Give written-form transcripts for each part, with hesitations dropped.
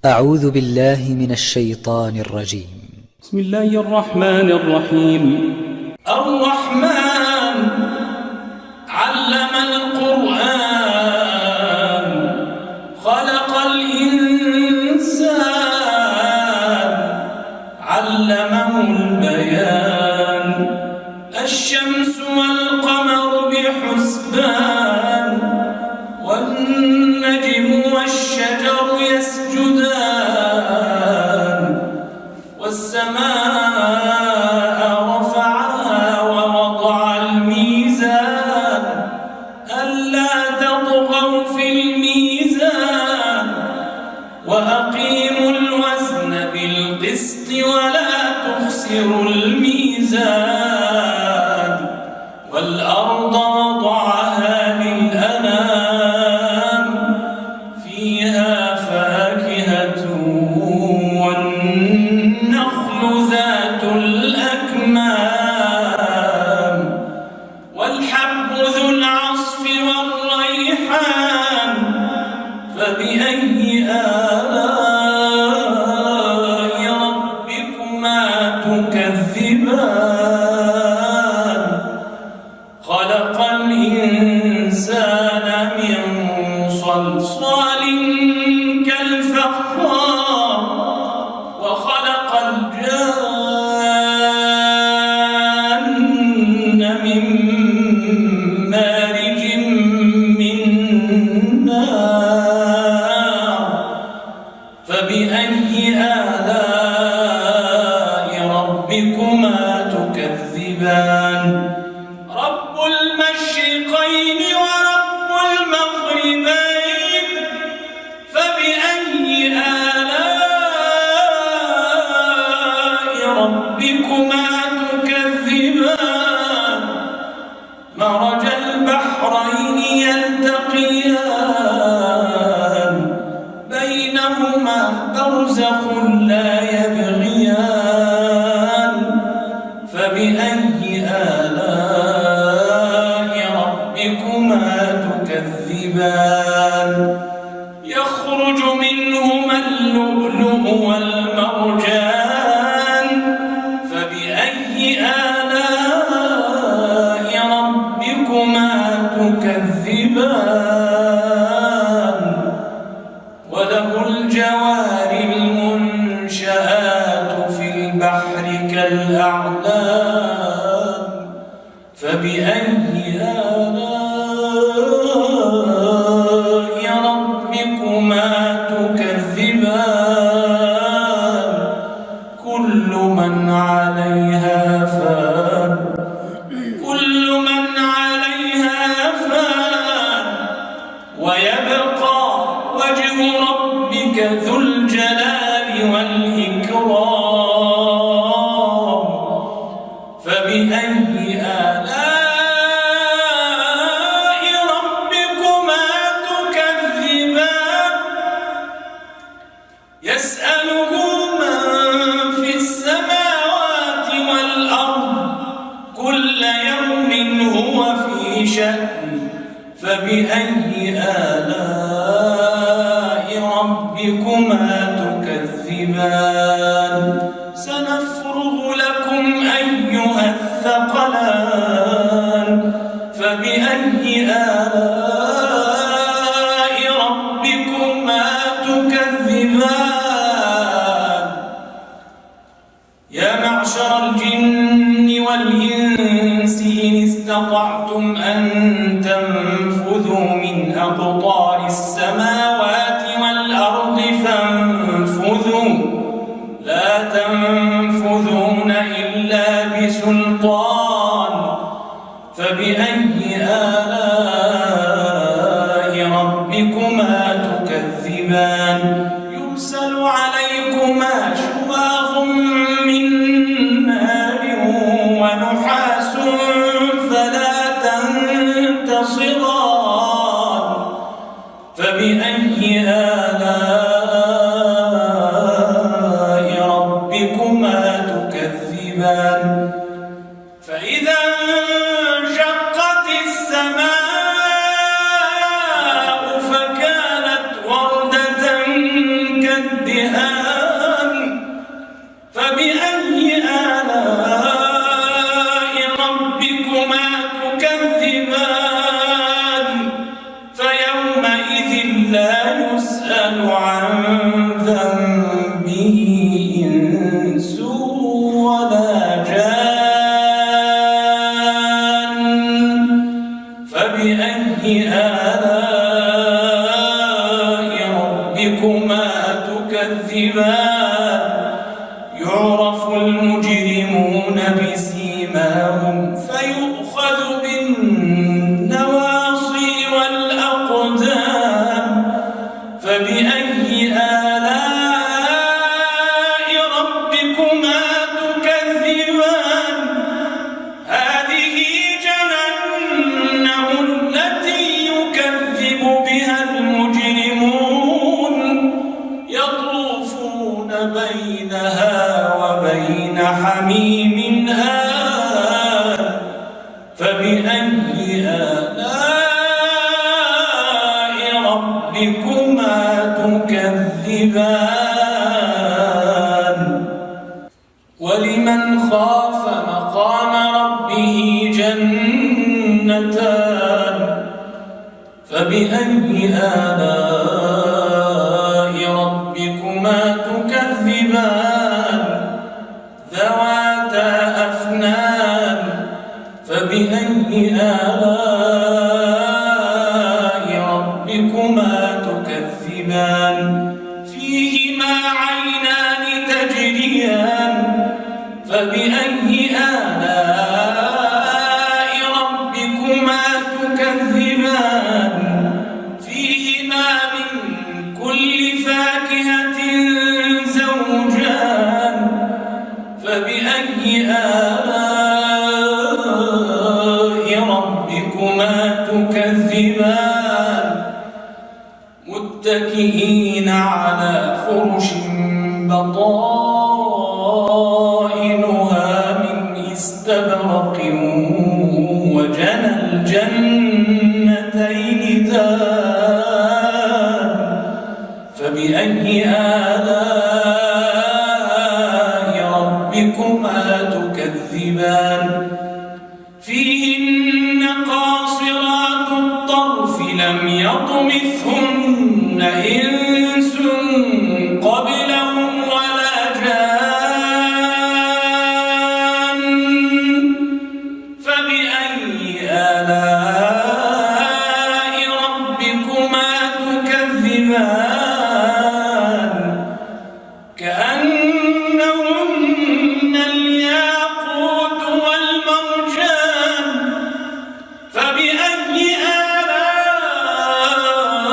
أعوذ بالله من الشيطان الرجيم. بسم الله الرحمن الرحيم. الرحمن علم القرآن خلق الإنسان علمه البيان الشمس والقمر بحسبان والنجم والشجر يسجدان والسماء رفعها ووضع الميزان ألا تطغوا في الميزان وأقيموا الوزن بالقسط ولا تخسروا الميزان والأرض وضعها للأنام فيها فاكهة والنخل ذات الأكمام والحب ذو العصف والريحان فبأي آلاء ربكما تكذبان خلق الإنسان من صلصال كالفخار وخلق الجان من مارج من نار فبأي آلاء ربكما تكذبان رب المشرقين ورب المغربين فبأي آلاء ربكما تكذبان مرج البحرين يلتقيان بينهما برزخ لا يبغيان فبأي آلاء ربكما تكذبان يخرج منهما اللؤلؤ والمرجان فبأي آلاء ربكما تكذبان وله الجوار المنشآت في البحر كالأعلام فبأي آلاء ربكما تكذبان كل من عليها فان ويبقى وجه ربك ذو الجلال والإكرام فبأي آلاء ربكما تكذبان يسأله من في السماوات والأرض كل يوم هو في شأن فبأي آلاء ربكما تكذبان سنفرغ لكم أيها الثقلان فبأي آلاء ربكما تكذبان يا معشر الجن والإنس إن استطعتم أن تنفذوا من أقطار السماوات والأرض فانفذوا لا تنفذون إلا بسلطان فبأي آلاء ربكما تكذبان يرسل عليكما شواظ من نار ونحاس فلا تنتصران فبأي آلاء ربكما تكذبان فإذا انشقت السماء فكانت وردة عن ذنبه إنس ولا جان فبأي آلاء ربكما تكذبان يعرف المجرمون بسيماهم فيؤخذ بالنواصي والأقدام فبأي آلاء ربكما تكذبان هذه جهنم التي يكذب بها المجرمون يطوفون بينها وبين حميم آن فبأي آلاء ربكما تكذبان ولمن خاف مقام ربه جنتان فبأي آلاء ربكما تكذبان ذواتا أفنان فبأي آلاء ربكما تكذبان فيهما عينان تجريان فبأي آلاء ربكما تكذبان فيهما من كل فاكهة زوجان فبأي آلاء ربكما تكذبان متكئين على فرش بطائنها من استبرق وجنى الجنتين دان فبأي آلاء ربكما تكذبان فيهن قاصرات الطرف لم يطمثهن إنس قبلهم ولا جان فبأي آلاء ربكما تكذبان كأنهن الياقوت والمرجان فبأي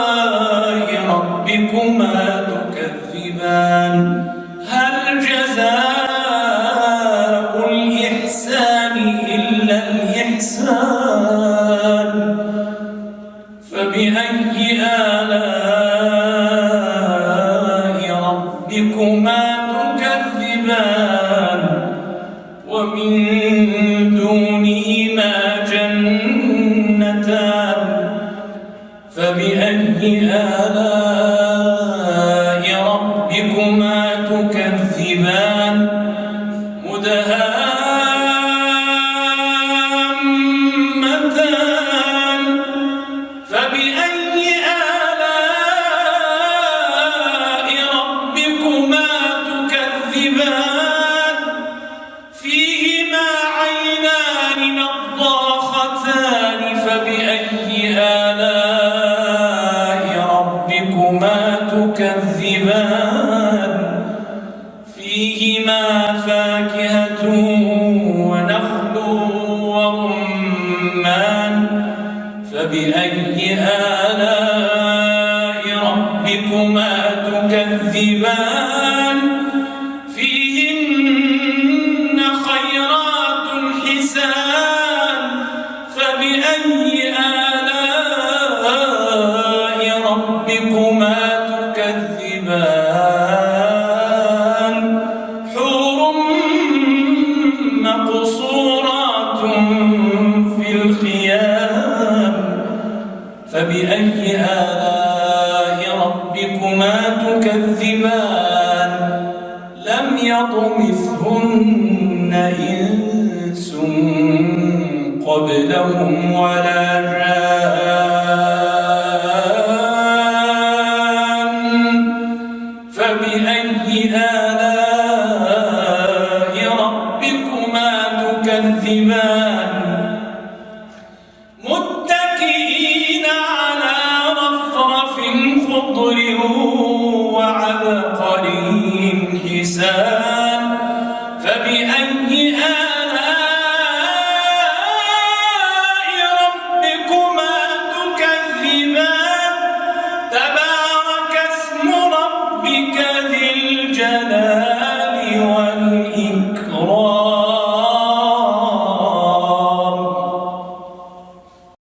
آلاء ربكما تكذبان هل جزاء الإحسان إلا الإحسان فبأي آلاء ربكما تكذبان ومن دونهما جنتان فبأي آلاء ربكما تكذبان مدهامتان فبأي آلاء ربكما تكذبان فيهما عينان نضاختان فبأي آلاء ربكما تكذبان فيهما فاكهة ونخل ورمان فبأي آلاء ربكما تكذبان فيهن خيرات حسان فبأي آلاء ربكما تكذبان حور مقصورات في الخيام فبأي آلاء ربكما تكذبان لم يطمثهن إنس قبلهم ولا جان